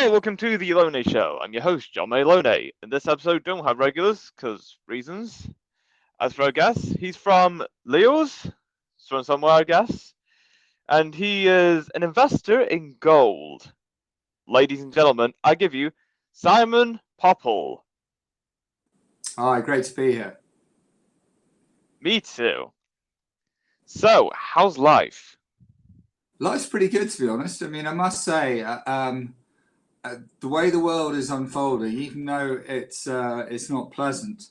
Hello, welcome to the Lone Show. I'm your host, John Malone. In this episode, don't have regulars, because reasons. As for our guest, he's from Leo's, he's from somewhere, I guess, and he is an investor in gold. Ladies and gentlemen, I give you Simon Popple. Hi, great to be here. Me too. So, how's life? Life's pretty good, to be honest. I mean, I must say, the way the world is unfolding, even though it's not pleasant,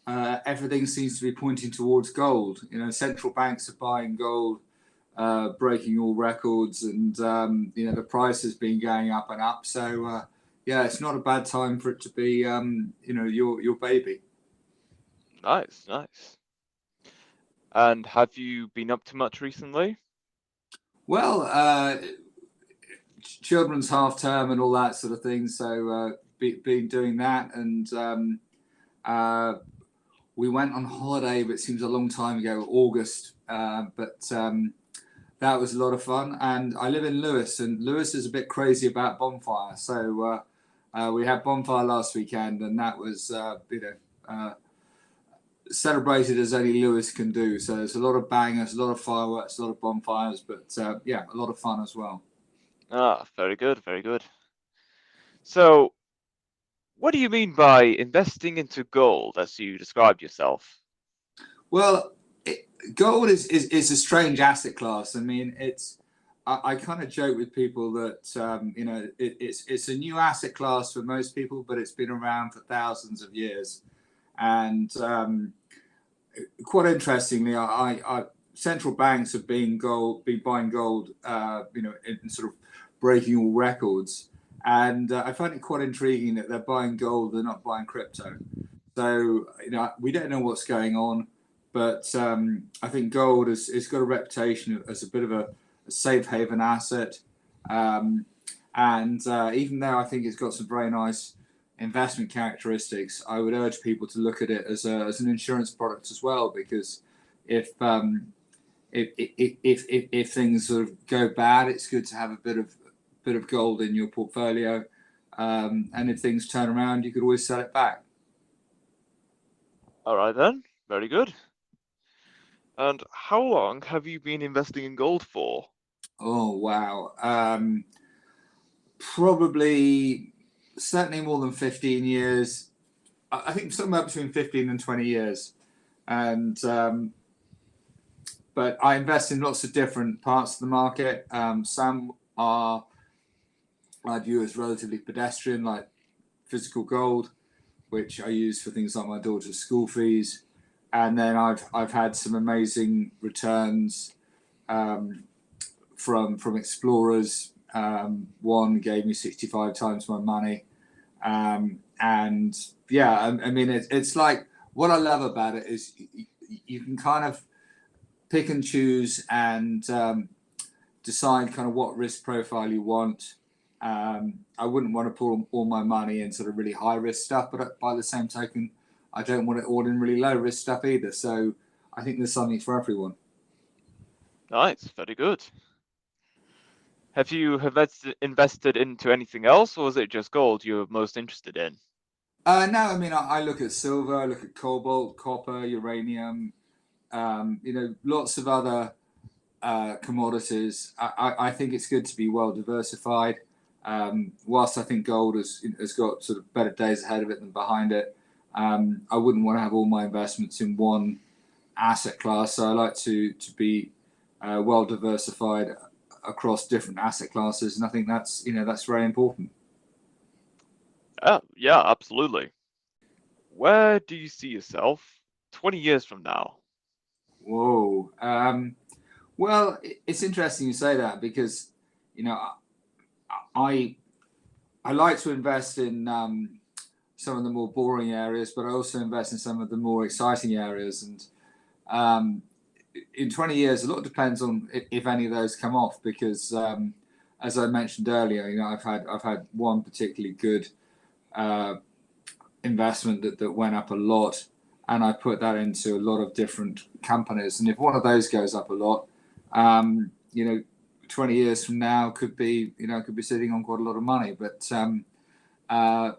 everything seems to be pointing towards gold. You know, central banks are buying gold, breaking all records, and the price has been going up and up. So, yeah, it's not a bad time for it to be, your baby. Nice, nice. And have you been up to much recently? Well, children's half term and all that sort of thing. So been doing that, and we went on holiday, but it seems a long time ago, August. But that was a lot of fun. And I live in Lewis, and Lewis is a bit crazy about bonfire. So we had bonfire last weekend, and that was celebrated as only Lewis can do. So there's a lot of bangers, a lot of fireworks, a lot of bonfires, but yeah, a lot of fun as well. Ah, very good, very good. So, what do you mean by investing into gold as you described yourself? Well, gold is a strange asset class. I mean, I kind of joke with people that it's a new asset class for most people, but it's been around for thousands of years. And quite interestingly, central banks have been buying gold, in sort of breaking all records. And I find it quite intriguing that they're buying gold, they're not buying crypto. So, we don't know what's going on, but I think gold has got a reputation as a bit of a safe haven asset. And even though I think it's got some very nice investment characteristics, I would urge people to look at it as an insurance product as well, because if things sort of go bad, it's good to have a bit of gold in your portfolio, and if things turn around, you could always sell it back. All right then, very good. And how long have you been investing in gold for? Oh wow, probably certainly more than 15 years. I think somewhere between 15 and 20 years, and but I invest in lots of different parts of the market. Some are I view as relatively pedestrian, like physical gold, which I use for things like my daughter's school fees. And then I've had some amazing returns from explorers. One gave me 65 times my money, and yeah, I mean it's like, what I love about it is you can kind of pick and choose and decide kind of what risk profile you want. I wouldn't want to put all my money in sort of really high risk stuff, but by the same token, I don't want it all in really low risk stuff either. So I think there's something for everyone. Nice, very good. Have you invested into anything else, or is it just gold you're most interested in? No, I mean, I look at silver, I look at cobalt, copper, uranium, lots of other commodities. I think it's good to be well diversified. Whilst I think gold has got sort of better days ahead of it than behind it, I wouldn't want to have all my investments in one asset class. So I like to be well diversified across different asset classes, and I think that's very important. Yeah, absolutely. Where do you see yourself 20 years from now? Whoa. Well, it's interesting you say that, because you know I I like to invest in some of the more boring areas, but I also invest in some of the more exciting areas. And um, in 20 years, a lot depends on if any of those come off, because as I mentioned earlier, I've had one particularly good uh, investment that went up a lot, and I put that into a lot of different companies. And if one of those goes up a lot, um, you know, 20 years from now could be sitting on quite a lot of money. But I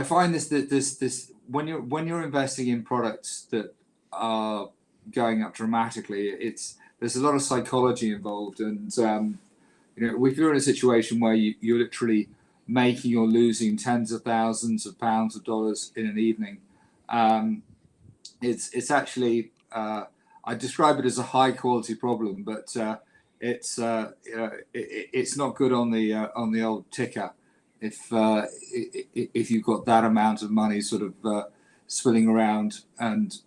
find this when you're investing in products that are going up dramatically, there's a lot of psychology involved, and if you're in a situation where you're literally making or losing tens of thousands of pounds of dollars in an evening, it's actually I describe it as a high quality problem, but it's not good on the old ticker if you've got that amount of money sort of swilling around. And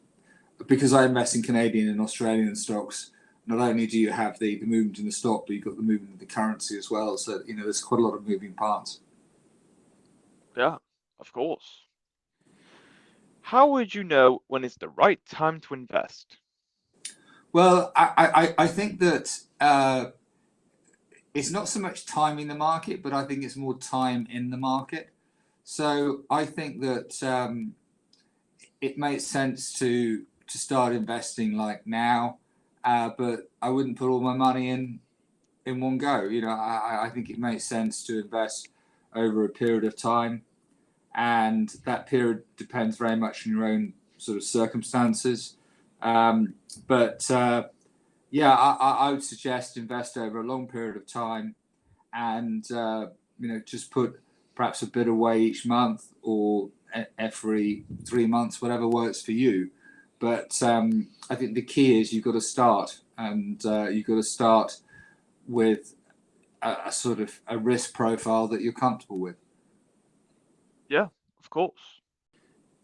because I invest in Canadian and Australian stocks, not only do you have the movement in the stock, but you've got the movement in the currency as well. So there's quite a lot of moving parts. Yeah, of course. How would you know when it's the right time to invest? Well, I think that it's not so much timing the market, but I think it's more time in the market. So I think that it makes sense to start investing like now, but I wouldn't put all my money in one go. I think it makes sense to invest over a period of time, and that period depends very much on your own sort of circumstances. But I would suggest invest over a long period of time, and just put perhaps a bit away each month or every 3 months, whatever works for you. But I think the key is you've got to start, and you've got to start with a sort of a risk profile that you're comfortable with. Yeah, of course.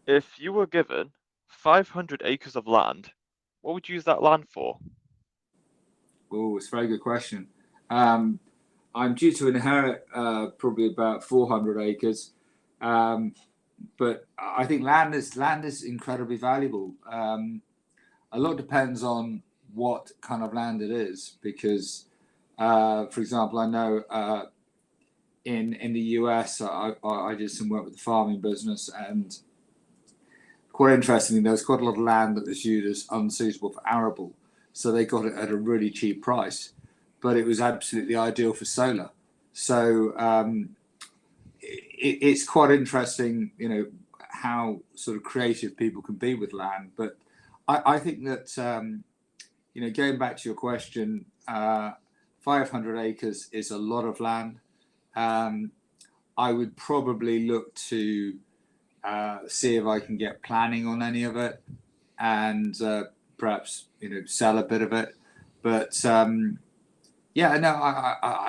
If you were given 500 acres of land, what would you use that land for? Oh, it's a very good question. I'm due to inherit probably about 400 acres, but I think land is incredibly valuable. A lot depends on what kind of land it is, because, for example, I know in the US, I did some work with the farming business, and quite interestingly, there was quite a lot of land that was viewed as unsuitable for arable, so they got it at a really cheap price, but it was absolutely ideal for solar. So it's quite interesting, how sort of creative people can be with land. But I think that going back to your question, 500 acres is a lot of land. I would probably look to see if I can get planning on any of it, and perhaps sell a bit of it. But I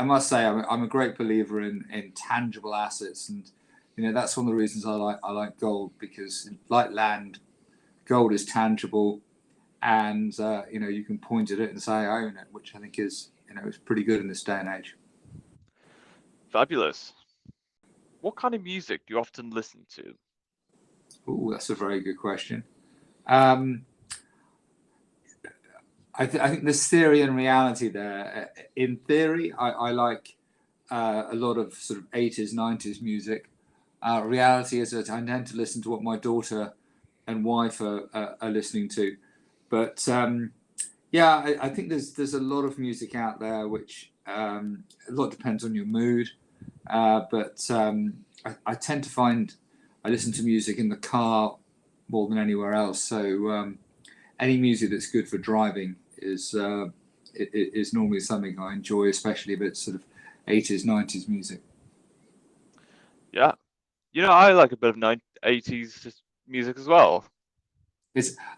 must say I'm a great believer in tangible assets, and that's one of the reasons I like gold, because like land, gold is tangible, and you can point at it and say I own it, which I think is is pretty good in this day and age. Fabulous. What kind of music do you often listen to? Oh, that's a very good question. I think there's theory and reality there. In theory, I like a lot of sort of 80s, 90s music. Reality is that I tend to listen to what my daughter and wife are listening to. But I think there's a lot of music out there, which a lot depends on your mood. But I tend to find I listen to music in the car more than anywhere else. So any music that's good for driving is normally something I enjoy, especially if it's sort of 80s, 90s music. Yeah, I like a bit of 80s music as well.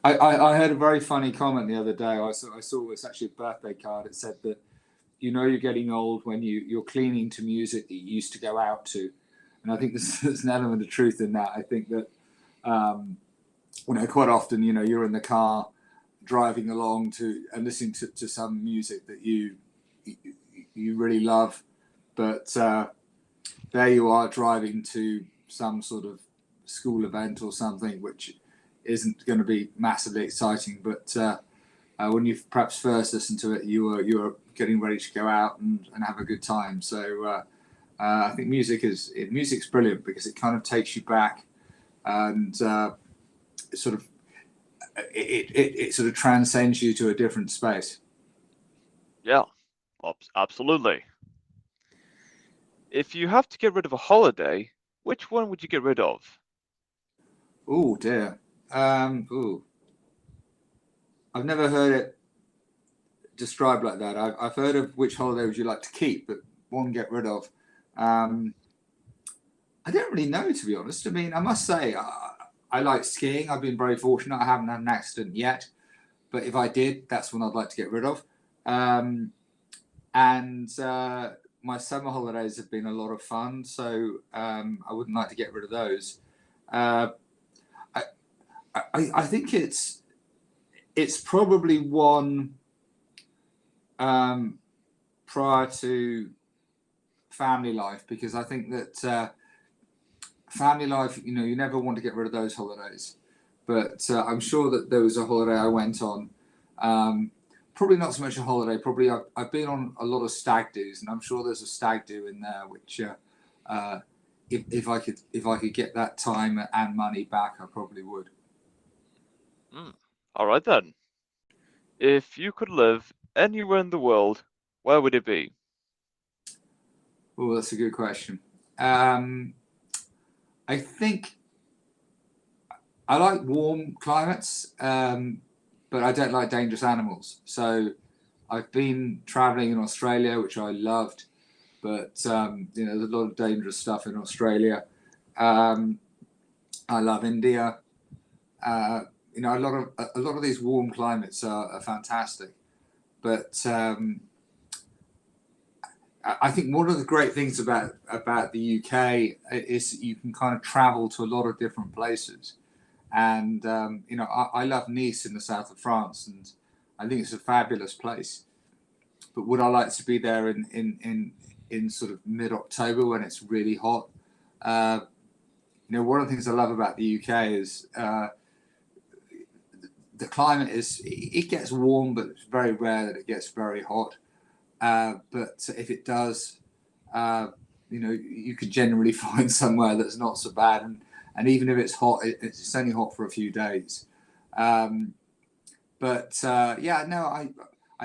I heard a very funny comment the other day. I saw it's actually a birthday card. It said that you're getting old when you're cleaning to music that you used to go out to, and I think there's an element of truth in that. I think that quite often you're in the car driving along and listening to some music that you really love, but there you are driving to some sort of school event or something which isn't going to be massively exciting, but when you perhaps first listened to it, you were getting ready to go out and have a good time. So I think music's brilliant because it kind of takes you back, and it sort of transcends you to a different space. Yeah, Absolutely. If you have to get rid of a holiday, which one would you get rid of? Oh dear. Ooh. I've never heard it described like that. I've heard of which holiday would you like to keep, but one get rid of. Um, I don't really know, to be honest. I mean, I must say, I like skiing. I've been very fortunate. I haven't had an accident yet, but if I did, that's one I'd like to get rid of. And my summer holidays have been a lot of fun, so I wouldn't like to get rid of those. Uh, I think it's probably one prior to family life, because I think that family life, you never want to get rid of those holidays. But I'm sure that there was a holiday I went on. Probably not so much a holiday. Probably I've been on a lot of stag do's, and I'm sure there's a stag do in there which, if I could get that time and money back, I probably would. All right then. If you could live anywhere in the world, where would it be? Oh, that's a good question. I think I like warm climates, but I don't like dangerous animals. So I've been traveling in Australia, which I loved, but there's a lot of dangerous stuff in Australia. Um, I love India. A lot of these warm climates are fantastic, but I think one of the great things about the UK is you can kind of travel to a lot of different places. And I love Nice in the south of France, and I think it's a fabulous place. But would I like to be there in sort of mid-October when it's really hot? One of the things I love about the UK is the climate it gets warm, but it's very rare that it gets very hot. But if it does, you could generally find somewhere that's not so bad. And even if it's hot, it's only hot for a few days. I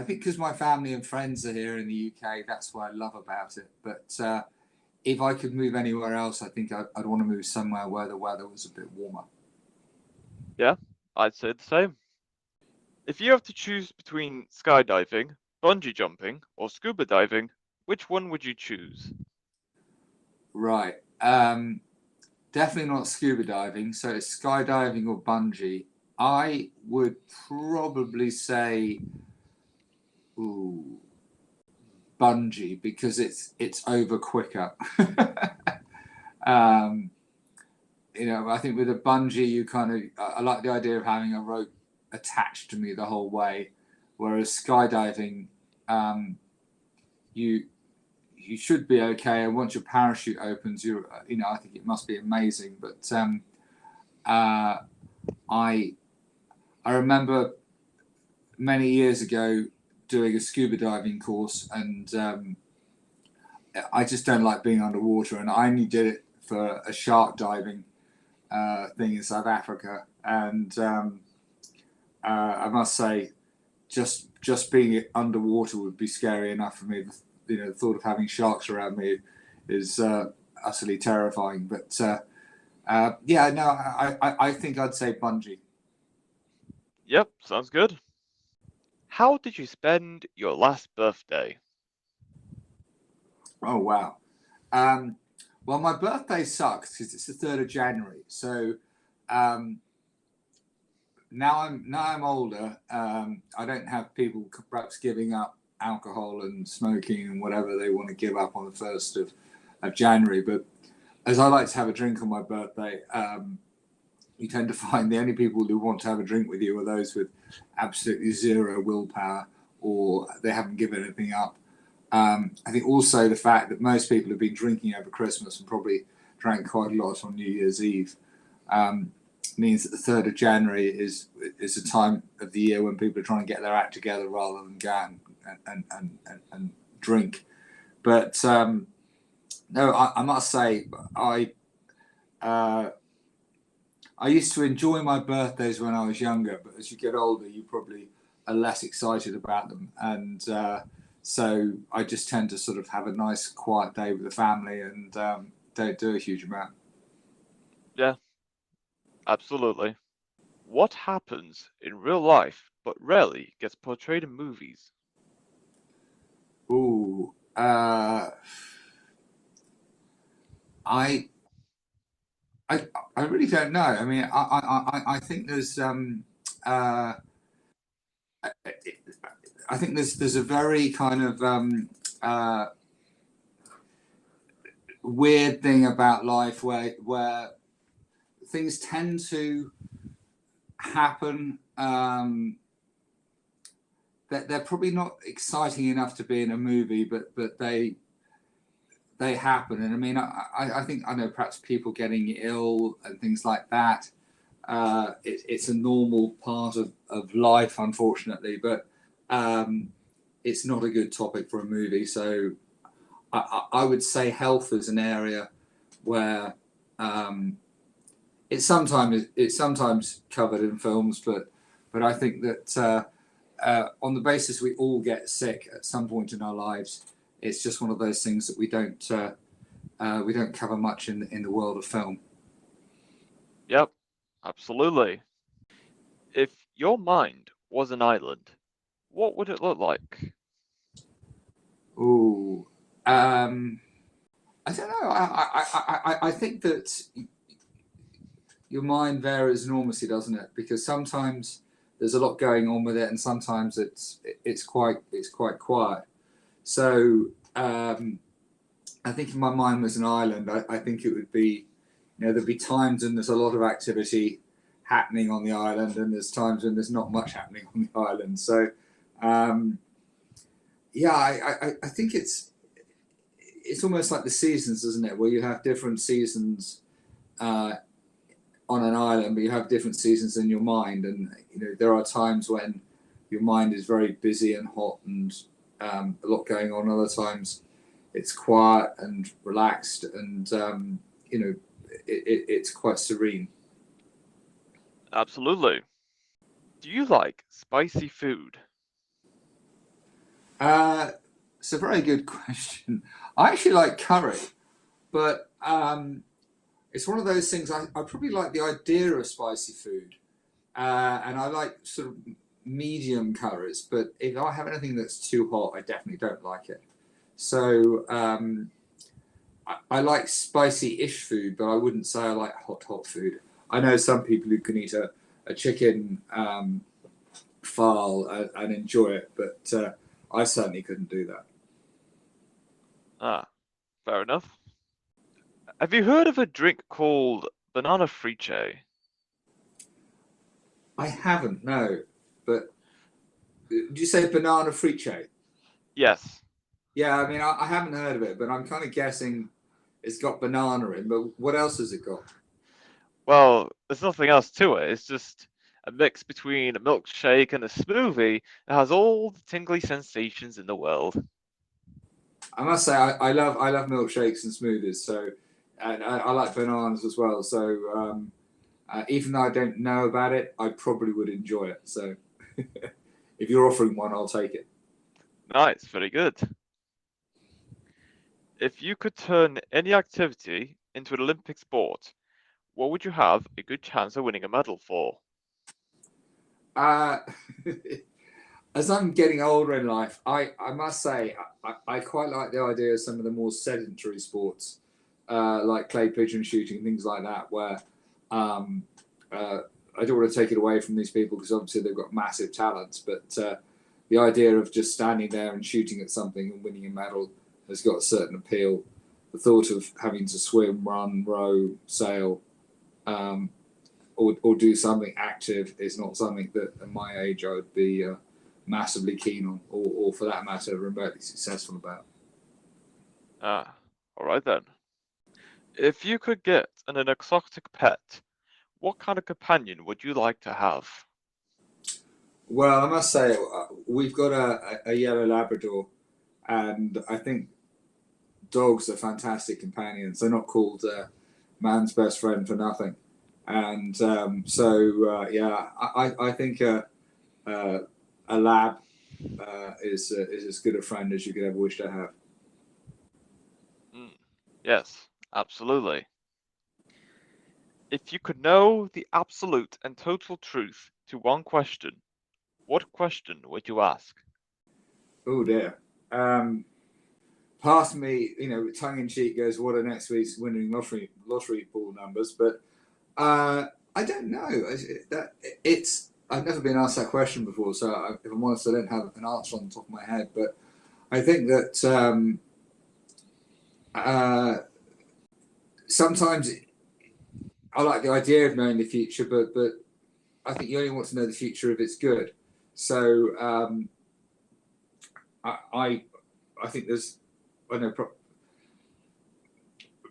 think because my family and friends are here in the UK, that's what I love about it. But if I could move anywhere else, I think I'd want to move somewhere where the weather was a bit warmer. Yeah, I'd say the same. If you have to choose between skydiving, bungee jumping, or scuba diving, which one would you choose? Right. Definitely not scuba diving. So it's skydiving or bungee. I would probably say, ooh, bungee, because it's over quicker. um, I think with a bungee, I like the idea of having a rope attached to me the whole way, whereas skydiving, you should be okay, and once your parachute opens, I think it must be amazing. But I remember many years ago doing a scuba diving course, and I just don't like being underwater, and I only did it for a shark diving thing in South Africa, and I must say, just being underwater would be scary enough for me. The thought of having sharks around me is utterly terrifying. But yeah, no, I think I'd say bungee. Yep, sounds good. How did you spend your last birthday? Oh wow. Um, well, my birthday sucks because it's the 3rd of January. So um, now I'm older. I don't have people perhaps giving up alcohol and smoking and whatever they want to give up on the 1st of January. But as I like to have a drink on my birthday, you tend to find the only people who want to have a drink with you are those with absolutely zero willpower, or they haven't given anything up. I think also the fact that most people have been drinking over Christmas and probably drank quite a lot on New Year's Eve means that the 3rd of January is a time of the year when people are trying to get their act together rather than go out and drink. But no, I must say I used to enjoy my birthdays when I was younger, but as you get older, you probably are less excited about them. And So I just tend to sort of have a nice quiet day with the family and don't do a huge amount. Yeah, absolutely. What happens in real life but rarely gets portrayed in movies? Ooh, I I I really don't know. I mean, I think there's I think there's a very kind of weird thing about life where things tend to happen that they're probably not exciting enough to be in a movie, but they happen. And I mean, I think I know perhaps people getting ill and things like that. It's a normal part of life, unfortunately, but it's not a good topic for a movie. So I would say health is an area where it's sometimes covered in films, but I think that on the basis we all get sick at some point in our lives, it's just one of those things that we don't cover much in the world of film. Yep, absolutely. If your mind was an island, what would it look like? Ooh, I don't know. I think that your mind varies enormously, doesn't it? Because sometimes there's a lot going on with it, and sometimes it's quite quiet. So I think if my mind was an island, I think it would be, there'd be times when there's a lot of activity happening on the island, and there's times when there's not much happening on the island. So um, yeah, I think it's almost like the seasons, isn't it? Where you have different seasons uh, on an island, but you have different seasons in your mind, and there are times when your mind is very busy and hot and a lot going on. Other times it's quiet and relaxed, and it's quite serene. Absolutely. Do you like spicy food? Uh, it's a very good question. I actually like curry, but it's one of those things. I probably like the idea of spicy food, and I like sort of medium curries. But if I have anything that's too hot, I definitely don't like it. So I like spicy-ish food, but I wouldn't say I like hot food. I know some people who can eat a chicken file and enjoy it, but I certainly couldn't do that. Ah, fair enough. Have you heard of a drink called banana friche? I haven't, no. But did you say banana friche? Yes. Yeah, I mean, I haven't heard of it, but I'm kind of guessing it's got banana in. But what else has it got? Well, there's nothing else to it. It's just a mix between a milkshake and a smoothie that has all the tingly sensations in the world. I must say, I love milkshakes and smoothies. So, and I like bananas as well. So, even though I don't know about it, I probably would enjoy it. So, if you're offering one, I'll take it. Nice, very good. If you could turn any activity into an Olympic sport, what would you have a good chance of winning a medal for? Uh, as I'm getting older in life, I must say I quite like the idea of some of the more sedentary sports, like clay pigeon shooting, things like that, where um, uh, I don't want to take it away from these people because obviously they've got massive talents, but the idea of just standing there and shooting at something and winning a medal has got a certain appeal. The thought of having to swim, run, row, sail, um, or do something active is not something that at my age I would be massively keen on, or for that matter, remotely successful about. Ah, all right then. If you could get an exotic pet, what kind of companion would you like to have? Well, I must say, we've got a yellow Labrador, and I think dogs are fantastic companions. They're not called man's best friend for nothing. And yeah, I think a lab is as good a friend as you could ever wish to have. Yes, absolutely. If you could know the absolute and total truth to one question, what question would you ask? Oh dear. Part of me, tongue in cheek, goes, "What are next week's winning lottery pool numbers?" But I don't know. I've never been asked that question before, so if I'm honest, I don't have an answer on the top of my head. But I think that sometimes I like the idea of knowing the future, but I think you only want to know the future if it's good. So I think there's, I know,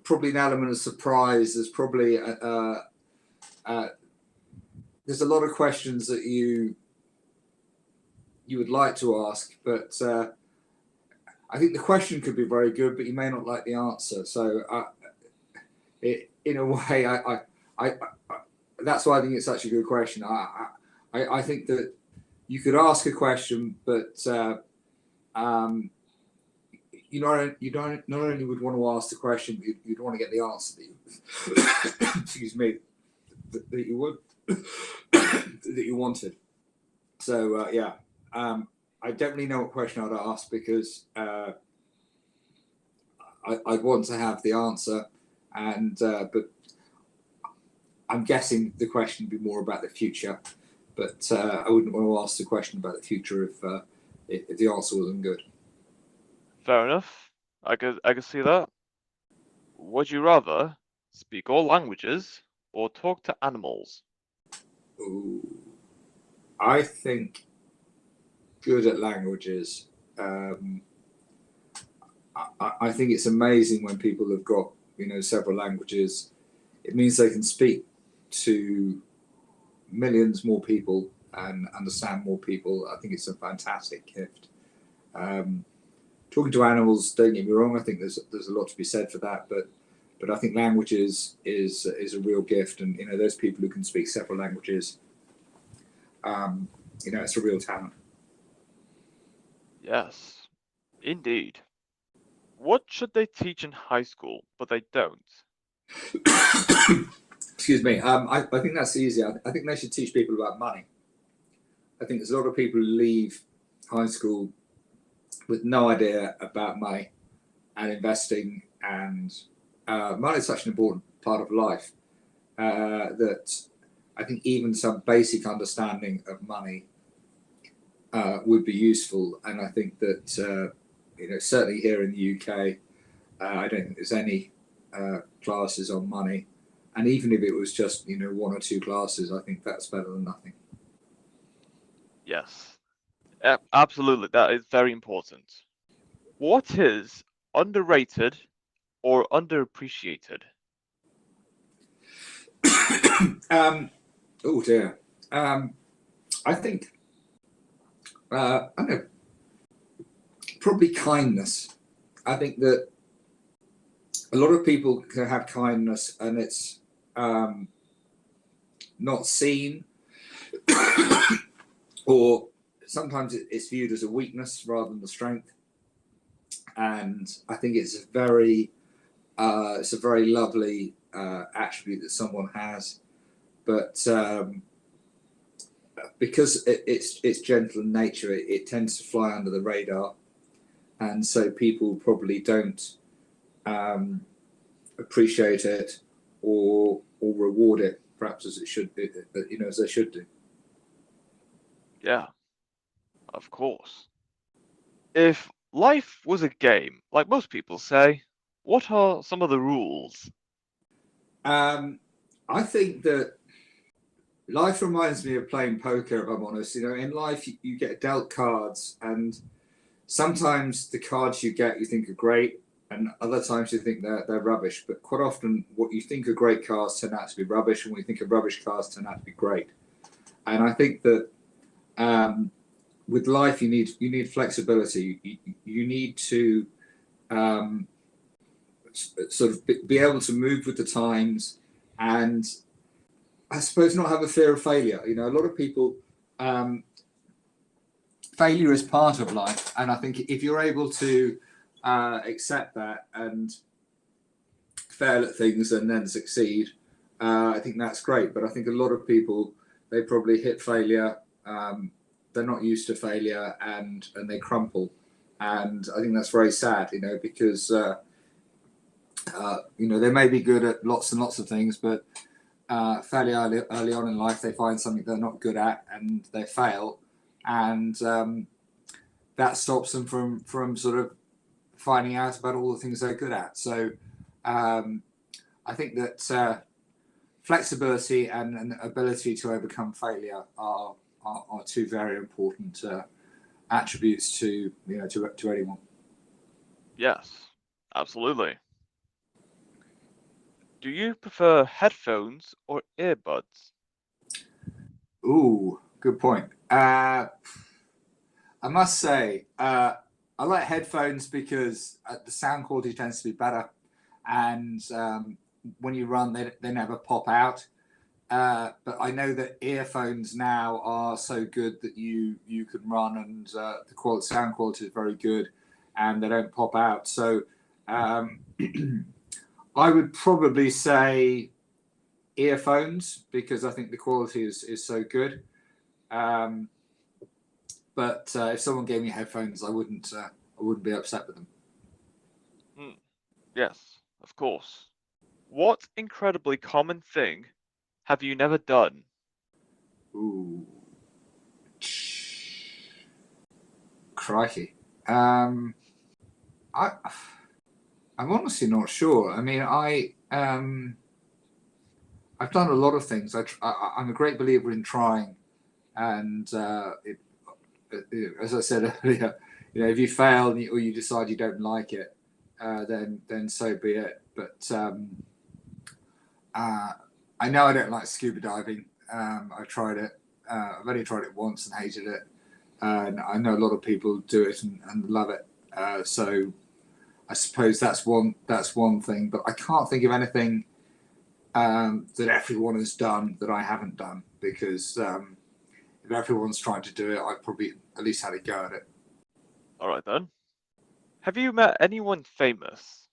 probably an element of surprise. There's probably there's a lot of questions that you would like to ask, but I think the question could be very good, but you may not like the answer. So in a way, I that's why I think it's such a good question. I think that you could ask a question, but you not only would want to ask the question, but you'd want to get the answer that you, excuse me, that you would that you wanted. So yeah, I definitely know what question I'd ask, because I'd want to have the answer, and but I'm guessing the question would be more about the future. But I wouldn't want to ask the question about the future if the answer wasn't good. Fair enough. I could see that. Would you rather speak all languages or talk to animals? Ooh. I think good at languages. I think it's amazing when people have got several languages. It means they can speak to millions more people and understand more people. I think it's a fantastic gift. Talking to animals, don't get me wrong, I think there's a lot to be said for that, but I think languages is a real gift, and those people who can speak several languages, it's a real talent. Yes, indeed. What should they teach in high school, but they don't? Excuse me. I think that's easy. I think they should teach people about money. I think there's a lot of people who leave high school with no idea about money and investing, and money is such an important part of life that I think even some basic understanding of money would be useful. And I think that certainly here in the UK, I don't think there's any classes on money, and even if it was just one or two classes, I think that's better than nothing. Yes, absolutely. That is very important. What is underrated or underappreciated? Oh dear. I think I don't know, probably kindness. I think that a lot of people can have kindness, and it's not seen, or sometimes it's viewed as a weakness rather than the strength. And I think it's a very lovely attribute that someone has, but because it's gentle in nature, it tends to fly under the radar, and so people probably don't appreciate it or reward it perhaps as it should be, as they should do. Yeah, of course. If life was a game, like most people say, what are some of the rules? I think that life reminds me of playing poker, if I'm honest. In life, you get dealt cards, and sometimes the cards you get you think are great, and other times you think they're rubbish. But quite often, what you think are great cards turn out to be rubbish, and what you think are rubbish cards turn out to be great. And I think that with life, you need flexibility. You need to sort of be able to move with the times, and I suppose not have a fear of failure. A lot of people failure is part of life, and I think if you're able to accept that and fail at things and then succeed, I think that's great. But I think a lot of people, they probably hit failure, they're not used to failure, and they crumple, and I think that's very sad, because they may be good at lots and lots of things, but fairly early on in life, they find something they're not good at and they fail, and that stops them from sort of finding out about all the things they're good at. So I think that flexibility and ability to overcome failure are two very important attributes to anyone. Yes, absolutely. Do you prefer headphones or earbuds? Ooh, good point. I must say, I like headphones because the sound quality tends to be better, and when you run, they never pop out. But I know that earphones now are so good that you can run, and the sound quality is very good, and they don't pop out. So I would probably say earphones because I think the quality is so good. But if someone gave me headphones, I wouldn't be upset with them. Yes, of course. What incredibly common thing have you never done? Ooh, crikey. I'm honestly not sure. I mean, I've done a lot of things. I'm a great believer in trying, and as I said earlier, if you fail or you decide you don't like it, then so be it. But I know I don't like scuba diving. I've tried it. I've only tried it once and hated it. And I know a lot of people do it and love it. So I suppose that's one thing. But I can't think of anything that everyone has done that I haven't done, because if everyone's trying to do it, I've probably at least had a go at it. All right then. Have you met anyone famous?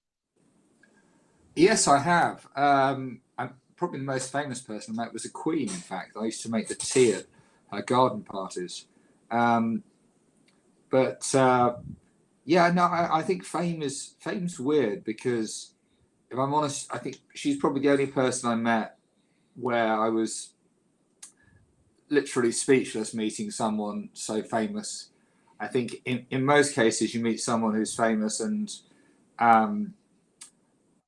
Yes, I have. I'm probably the most famous person I met was a queen. In fact, I used to make the tea at her garden parties. But yeah, no, I think fame's weird because, if I'm honest, I think she's probably the only person I met where I was literally speechless meeting someone so famous. I think in most cases you meet someone who's famous and I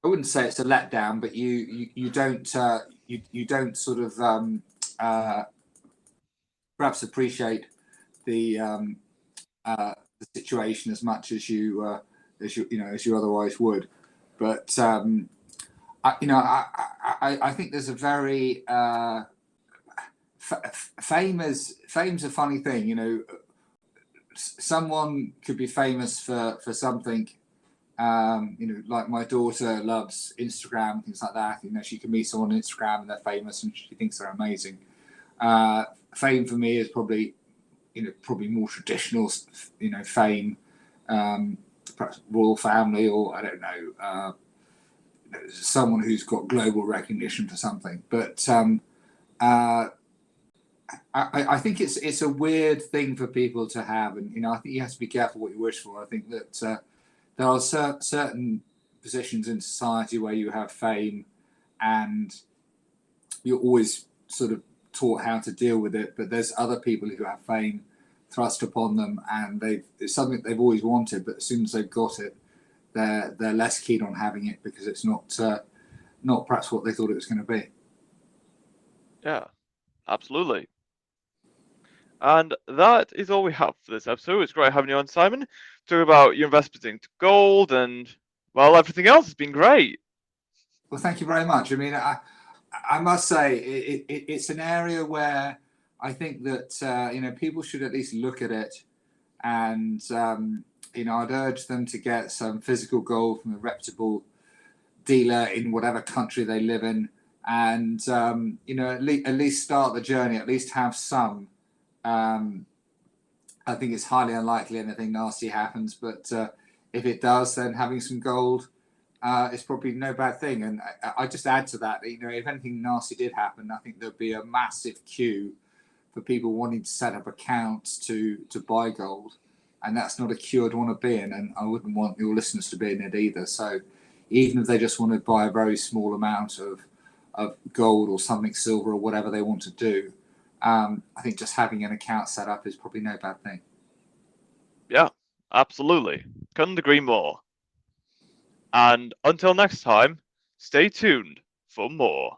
wouldn't say it's a letdown, but you don't you don't sort of perhaps appreciate the situation as much as you otherwise would. But I think there's a very fame's a funny thing. Someone could be famous for something. Like my daughter loves Instagram, things like that. She can meet someone on Instagram and they're famous and she thinks they're amazing. Fame for me is probably more traditional, fame, perhaps royal family, or I don't know, someone who's got global recognition for something. But I think it's a weird thing for people to have, and I think you have to be careful what you wish for. I think that there are certain positions in society where you have fame, and you're always sort of taught how to deal with it. But there's other people who have fame thrust upon them, and it's something they've always wanted. But as soon as they've got it, they're less keen on having it because it's not perhaps what they thought it was going to be. Yeah, absolutely. And that is all we have for this episode. It's great having you on, Simon. Talk about your investment into gold and, well, everything else has been great. Well, thank you very much. I mean, I must say it's an area where I think that people should at least look at it, and I'd urge them to get some physical gold from a reputable dealer in whatever country they live in, and at least start the journey. At least have some I think it's highly unlikely anything nasty happens, but if it does, then having some gold is probably no bad thing. And I just add to that, you know, if anything nasty did happen, I think there'd be a massive queue for people wanting to set up accounts to buy gold, and that's not a queue I'd want to be in, and I wouldn't want your listeners to be in it either. So even if they just want to buy a very small amount of gold or something silver or whatever they want to do, I think just having an account set up is probably no bad thing. Yeah, absolutely. Couldn't agree more. And until next time, stay tuned for more.